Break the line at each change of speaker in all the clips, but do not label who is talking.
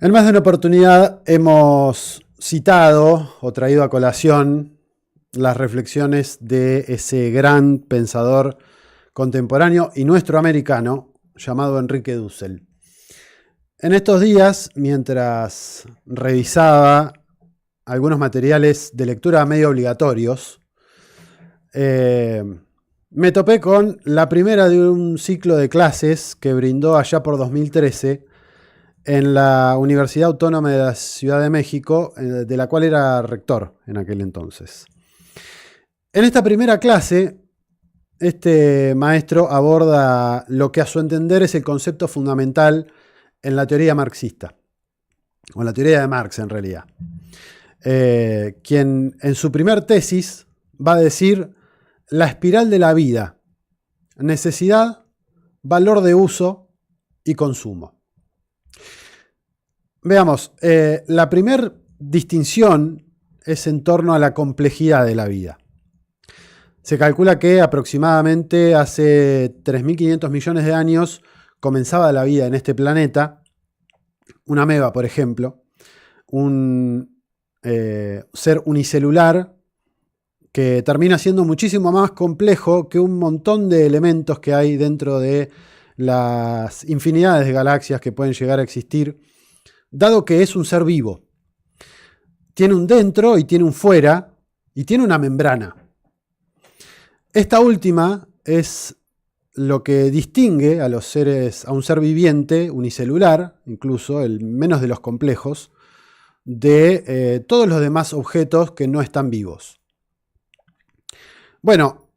En más de una oportunidad hemos citado o traído a colación las reflexiones de ese gran pensador contemporáneo y nuestro americano llamado Enrique Dussel. En estos días, mientras revisaba algunos materiales de lectura medio obligatorios, me topé con la primera de un ciclo de clases que brindó allá por 2013 en la Universidad Autónoma de la Ciudad de México, de la cual era rector en aquel entonces. En esta primera clase, este maestro aborda lo que a su entender es el concepto fundamental en la teoría marxista, o en la teoría de Marx en realidad, quien en su primer tesis va a decir la espiral de la vida, necesidad, valor de uso y consumo. Veamos, la primera distinción es en torno a la complejidad de la vida. Se calcula que aproximadamente hace 3.500 millones de años comenzaba la vida en este planeta. Una ameba, por ejemplo, un ser unicelular que termina siendo muchísimo más complejo que un montón de elementos que hay dentro de las infinidades de galaxias que pueden llegar a existir, dado que es un ser vivo. Tiene un dentro y tiene un fuera y tiene una membrana. Esta última es lo que distingue a los seres, a un ser viviente unicelular, incluso el menos de los complejos, de todos los demás objetos que no están vivos. Bueno,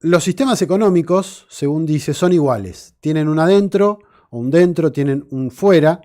los sistemas económicos, según dice, son iguales. Tienen un adentro o un dentro, tienen un fuera,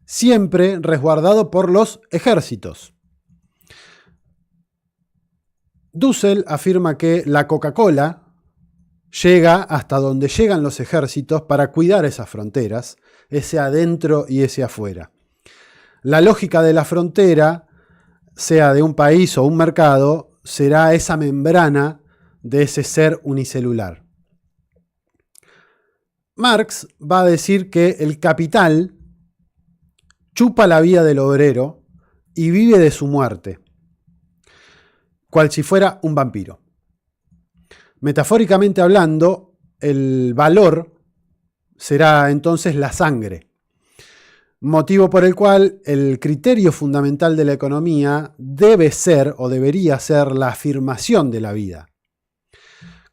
siempre resguardado por los ejércitos. Dussel afirma que la Coca-Cola llega hasta donde llegan los ejércitos para cuidar esas fronteras, ese adentro y ese afuera. La lógica de la frontera, sea de un país o un mercado, será esa membrana de ese ser unicelular. Marx va a decir que el capital chupa la vida del obrero y vive de su muerte, cual si fuera un vampiro. Metafóricamente hablando, el valor será entonces la sangre, motivo por el cual el criterio fundamental de la economía debe ser o debería ser la afirmación de la vida.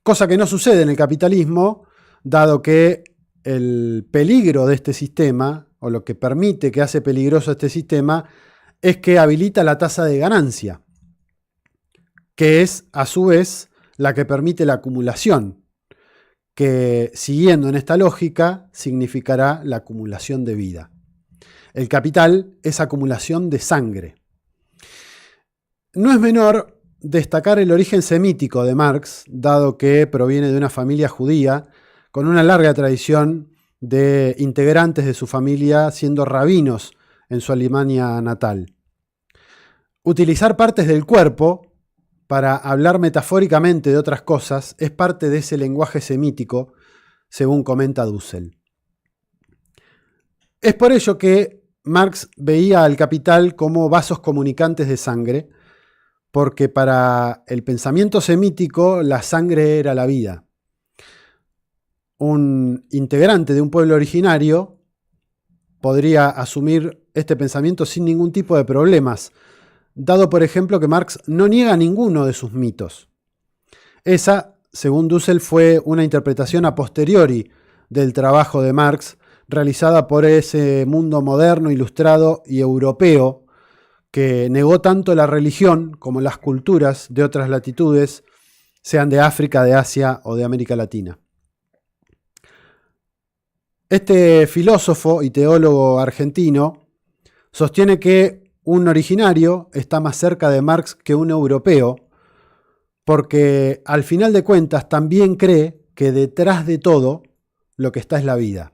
Cosa que no sucede en el capitalismo, dado que el peligro de este sistema, o lo que permite que hace peligroso este sistema, es que habilita la tasa de ganancia, que es, a su vez, la que permite la acumulación, que, siguiendo en esta lógica, significará la acumulación de vida. El capital es acumulación de sangre. No es menor destacar el origen semítico de Marx, dado que proviene de una familia judía con una larga tradición de integrantes de su familia siendo rabinos en su Alemania natal. Utilizar partes del cuerpo para hablar metafóricamente de otras cosas es parte de ese lenguaje semítico, según comenta Dussel. Es por ello que Marx veía al capital como vasos comunicantes de sangre, porque para el pensamiento semítico la sangre era la vida. Un integrante de un pueblo originario podría asumir este pensamiento sin ningún tipo de problemas, dado por ejemplo que Marx no niega ninguno de sus mitos. Esa, según Dussel, fue una interpretación a posteriori del trabajo de Marx, realizada por ese mundo moderno, ilustrado y europeo, que negó tanto la religión como las culturas de otras latitudes, sean de África, de Asia o de América Latina. Este filósofo y teólogo argentino sostiene que un originario está más cerca de Marx que un europeo, porque al final de cuentas también cree que detrás de todo lo que está es la vida.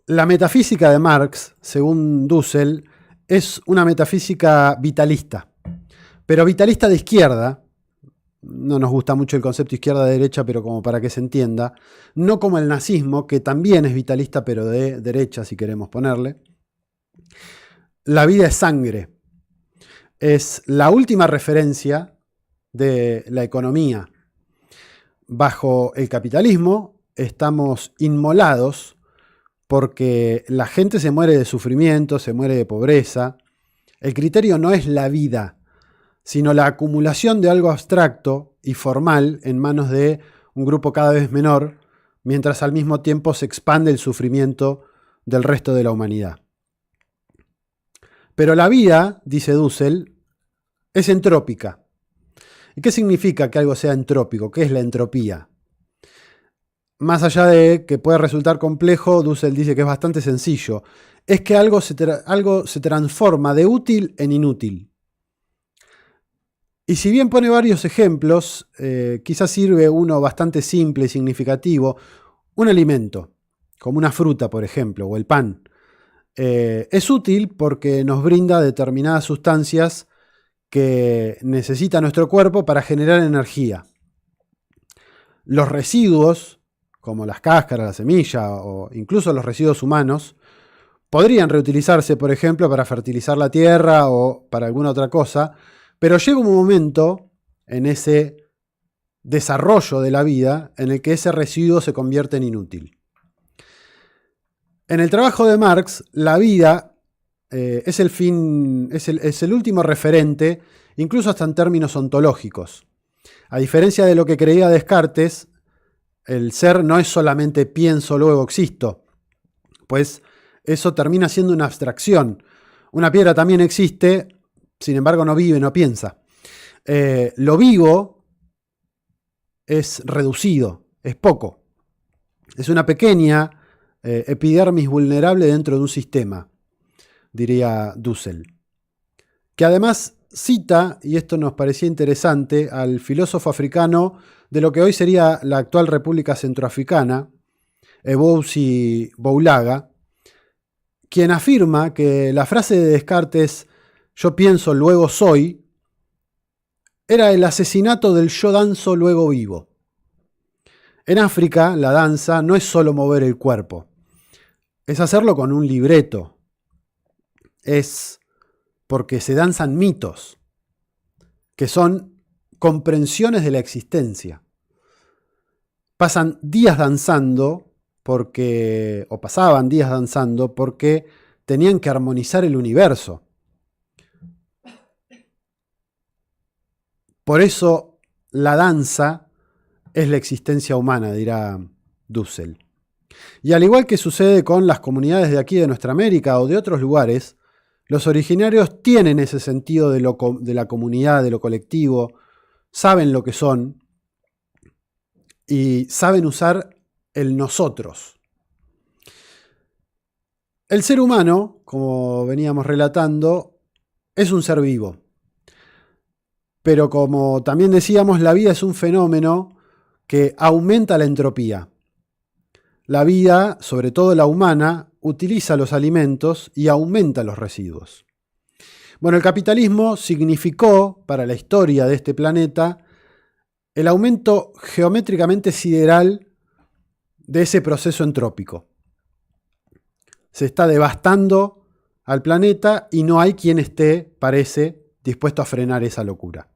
La metafísica de Marx, según Dussel, es una metafísica vitalista, pero vitalista de izquierda, no nos gusta mucho el concepto izquierda-derecha, pero como para que se entienda, no como el nazismo, que también es vitalista, pero de derecha, si queremos ponerle. La vida es sangre. Es la última referencia de la economía. Bajo el capitalismo estamos inmolados porque la gente se muere de sufrimiento, se muere de pobreza. El criterio no es la vida, sino la acumulación de algo abstracto y formal en manos de un grupo cada vez menor, mientras al mismo tiempo se expande el sufrimiento del resto de la humanidad. Pero la vida, dice Dussel, es entrópica. ¿Y qué significa que algo sea entrópico? ¿Qué es la entropía? Más allá de que puede resultar complejo, Dussel dice que es bastante sencillo. Es que algo se transforma de útil en inútil. Y si bien pone varios ejemplos, quizás sirve uno bastante simple y significativo. Un alimento, como una fruta, por ejemplo, o el pan. Es útil porque nos brinda determinadas sustancias que necesita nuestro cuerpo para generar energía. Los residuos, como las cáscaras, la semilla o incluso los residuos humanos, podrían reutilizarse, por ejemplo, para fertilizar la tierra o para alguna otra cosa, pero llega un momento en ese desarrollo de la vida en el que ese residuo se convierte en inútil. En el trabajo de Marx, la vida es el fin, es el último referente, incluso hasta en términos ontológicos. A diferencia de lo que creía Descartes, el ser no es solamente pienso, luego existo, pues eso termina siendo una abstracción. Una piedra también existe, sin embargo no vive, no piensa. Lo vivo es reducido, es poco. Es una pequeña epidermis vulnerable dentro de un sistema, diría Dussel. Que además cita, y esto nos parecía interesante, al filósofo africano de lo que hoy sería la actual República Centroafricana, Eboussi Boulaga, quien afirma que la frase de Descartes, yo pienso, luego soy, era el asesinato del yo danzo, luego vivo. En África, la danza no es solo mover el cuerpo, es hacerlo con un libreto, es porque se danzan mitos, que son comprensiones de la existencia. Pasan días danzando o pasaban días danzando porque tenían que armonizar el universo. Por eso la danza es la existencia humana, dirá Dussel. Y al igual que sucede con las comunidades de aquí de nuestra América o de otros lugares, los originarios tienen ese sentido de la comunidad, de lo colectivo, saben lo que son y saben usar el nosotros. El ser humano, como veníamos relatando, es un ser vivo. Pero como también decíamos, la vida es un fenómeno que aumenta la entropía. La vida, sobre todo la humana, utiliza los alimentos y aumenta los residuos. Bueno, el capitalismo significó para la historia de este planeta el aumento geométricamente sideral de ese proceso entrópico. Se está devastando al planeta y no hay quien esté, parece, dispuesto a frenar esa locura.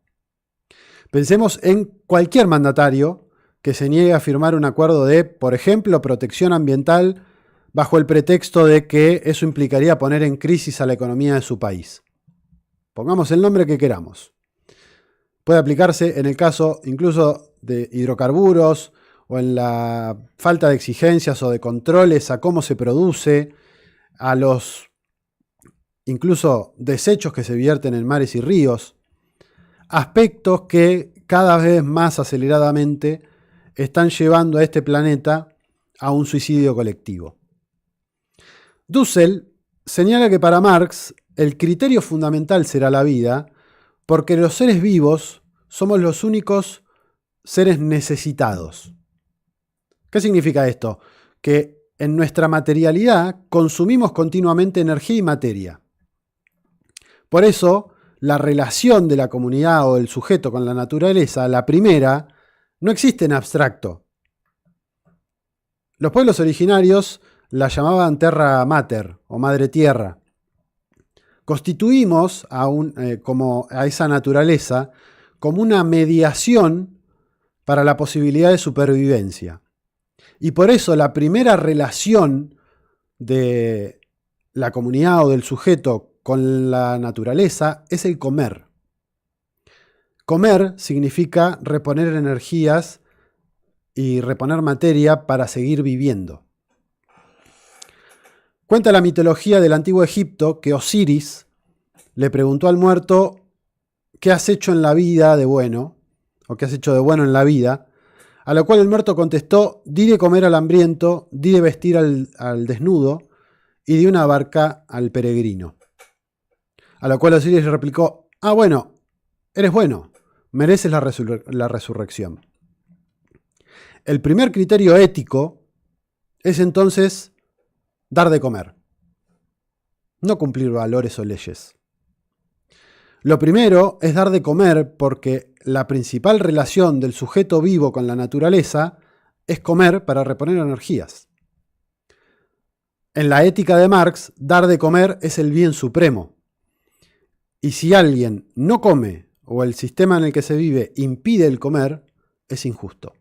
Pensemos en cualquier mandatario que se niegue a firmar un acuerdo de, por ejemplo, protección ambiental bajo el pretexto de que eso implicaría poner en crisis a la economía de su país. Pongamos el nombre que queramos. Puede aplicarse en el caso incluso de hidrocarburos o en la falta de exigencias o de controles a cómo se produce, a los incluso desechos que se vierten en mares y ríos, aspectos que cada vez más aceleradamente están llevando a este planeta a un suicidio colectivo. Dussel señala que para Marx el criterio fundamental será la vida, porque los seres vivos somos los únicos seres necesitados. ¿Qué significa esto? Que en nuestra materialidad consumimos continuamente energía y materia. Por eso, la relación de la comunidad o del sujeto con la naturaleza, la primera, no existe en abstracto. Los pueblos originarios la llamaban terra mater o madre tierra. Constituimos a esa naturaleza como una mediación para la posibilidad de supervivencia. Y por eso la primera relación de la comunidad o del sujeto con la naturaleza es el comer. Comer significa reponer energías y reponer materia para seguir viviendo. Cuenta la mitología del antiguo Egipto que Osiris le preguntó al muerto: ¿qué has hecho en la vida de bueno? ¿O qué has hecho de bueno en la vida? A lo cual el muerto contestó: di de comer al hambriento, di de vestir al desnudo y di una barca al peregrino. A lo cual Osiris le replicó: ah, bueno, eres bueno, mereces la resurrección. El primer criterio ético es entonces dar de comer, no cumplir valores o leyes. Lo primero es dar de comer porque la principal relación del sujeto vivo con la naturaleza es comer para reponer energías. En la ética de Marx, dar de comer es el bien supremo. Y si alguien no come o el sistema en el que se vive impide el comer, es injusto.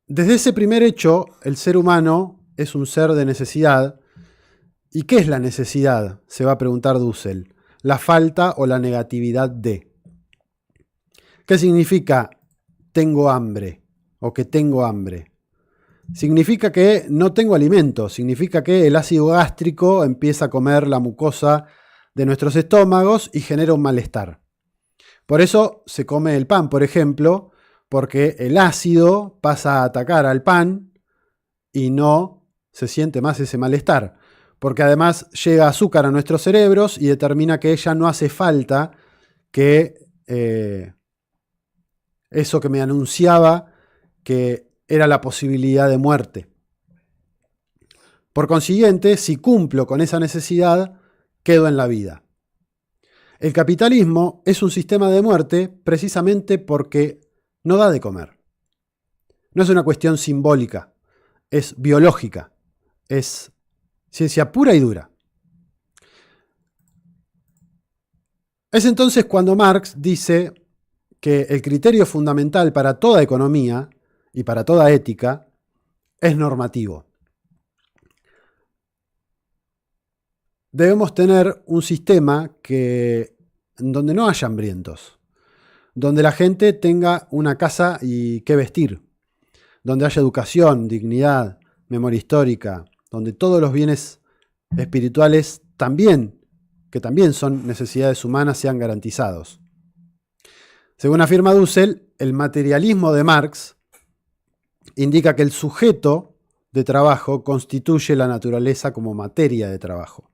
Desde ese primer hecho, el ser humano es un ser de necesidad. ¿Y qué es la necesidad?, se va a preguntar Dussel. La falta o la negatividad de. ¿Qué significa tengo hambre o que tengo hambre? Significa que no tengo alimento, significa que el ácido gástrico empieza a comer la mucosa de nuestros estómagos y genera un malestar. Por eso se come el pan, por ejemplo, porque el ácido pasa a atacar al pan y no se siente más ese malestar. Porque además llega azúcar a nuestros cerebros y determina que ya no hace falta que eso que me anunciaba que era la posibilidad de muerte. Por consiguiente, si cumplo con esa necesidad, quedo en la vida. El capitalismo es un sistema de muerte precisamente porque no da de comer. No es una cuestión simbólica, es biológica, es ciencia pura y dura. Es entonces cuando Marx dice que el criterio fundamental para toda economía y para toda ética es normativo. Debemos tener un sistema donde no haya hambrientos, donde la gente tenga una casa y qué vestir, donde haya educación, dignidad, memoria histórica, donde todos los bienes espirituales que también son necesidades humanas, sean garantizados. Según afirma Dussel, el materialismo de Marx indica que el sujeto de trabajo constituye la naturaleza como materia de trabajo.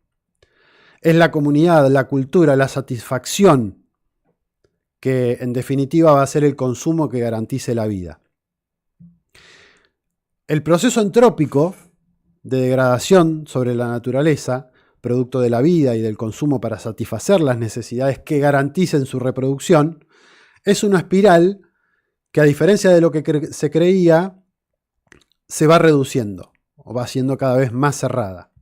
Es la comunidad, la cultura, la satisfacción que en definitiva va a ser el consumo que garantice la vida. El proceso entrópico de degradación sobre la naturaleza, producto de la vida y del consumo para satisfacer las necesidades que garanticen su reproducción, es una espiral que, a diferencia de lo que se creía, se va reduciendo o va siendo cada vez más cerrada,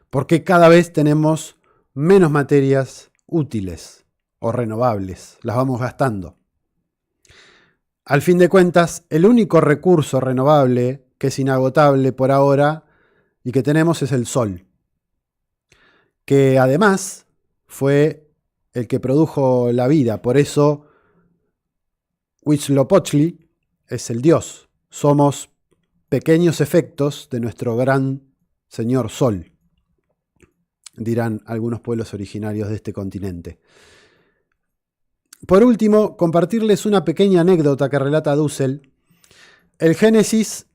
porque cada vez tenemos menos materias útiles o renovables, las vamos gastando. Al fin de cuentas, el único recurso renovable que es inagotable por ahora y que tenemos es el sol, que además fue el que produjo la vida. Por eso Huitzilopochtli es el dios. Somos pequeños efectos de nuestro gran señor Sol, dirán algunos pueblos originarios de este continente. Por último, compartirles una pequeña anécdota que relata Dussel. El Génesis,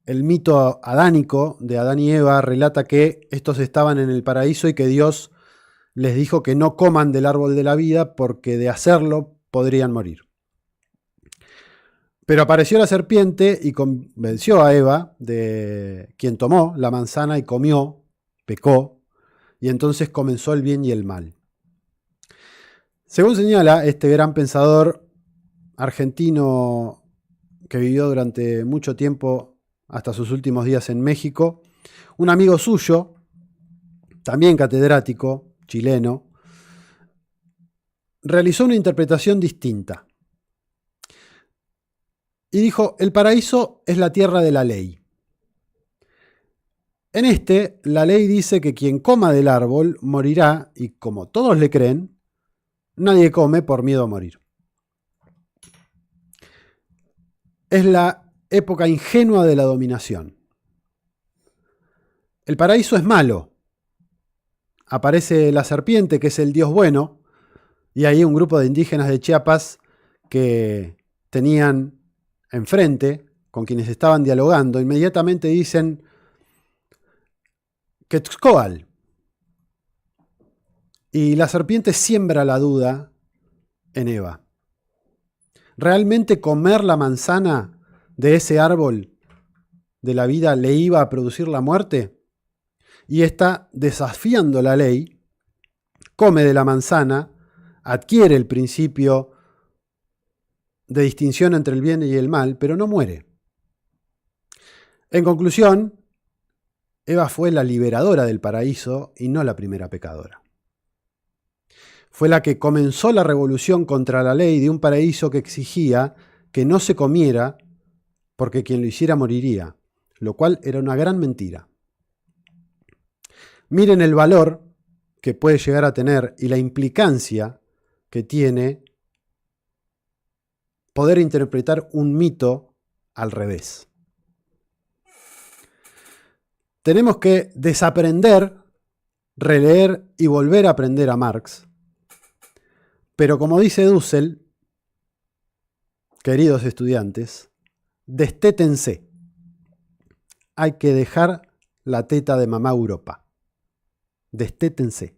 el mito adánico de Adán y Eva, relata que estos estaban en el paraíso y que Dios les dijo que no coman del árbol de la vida porque de hacerlo podrían morir. Pero apareció la serpiente y convenció a Eva, de quien tomó la manzana y comió, pecó, y entonces comenzó el bien y el mal. Según señala este gran pensador argentino que vivió durante mucho tiempo, hasta sus últimos días en México, un amigo suyo, también catedrático, chileno, realizó una interpretación distinta. Y dijo, el paraíso es la tierra de la ley. En la ley dice que quien coma del árbol morirá y como todos le creen, nadie come por miedo a morir. Es la época ingenua de la dominación. El paraíso es malo. Aparece la serpiente, que es el dios bueno, y hay un grupo de indígenas de Chiapas que tenían enfrente, con quienes estaban dialogando, inmediatamente dicen Quetzcoatl. Y la serpiente siembra la duda en Eva. ¿Realmente comer la manzana de ese árbol de la vida le iba a producir la muerte? Y está desafiando la ley, come de la manzana, adquiere el principio de distinción entre el bien y el mal, pero no muere. En conclusión, Eva fue la liberadora del paraíso y no la primera pecadora. Fue la que comenzó la revolución contra la ley de un paraíso que exigía que no se comiera porque quien lo hiciera moriría, lo cual era una gran mentira. Miren el valor que puede llegar a tener y la implicancia que tiene poder interpretar un mito al revés. Tenemos que desaprender, releer y volver a aprender a Marx. Pero como dice Dussel, queridos estudiantes, destétense. Hay que dejar la teta de mamá Europa. Destétense.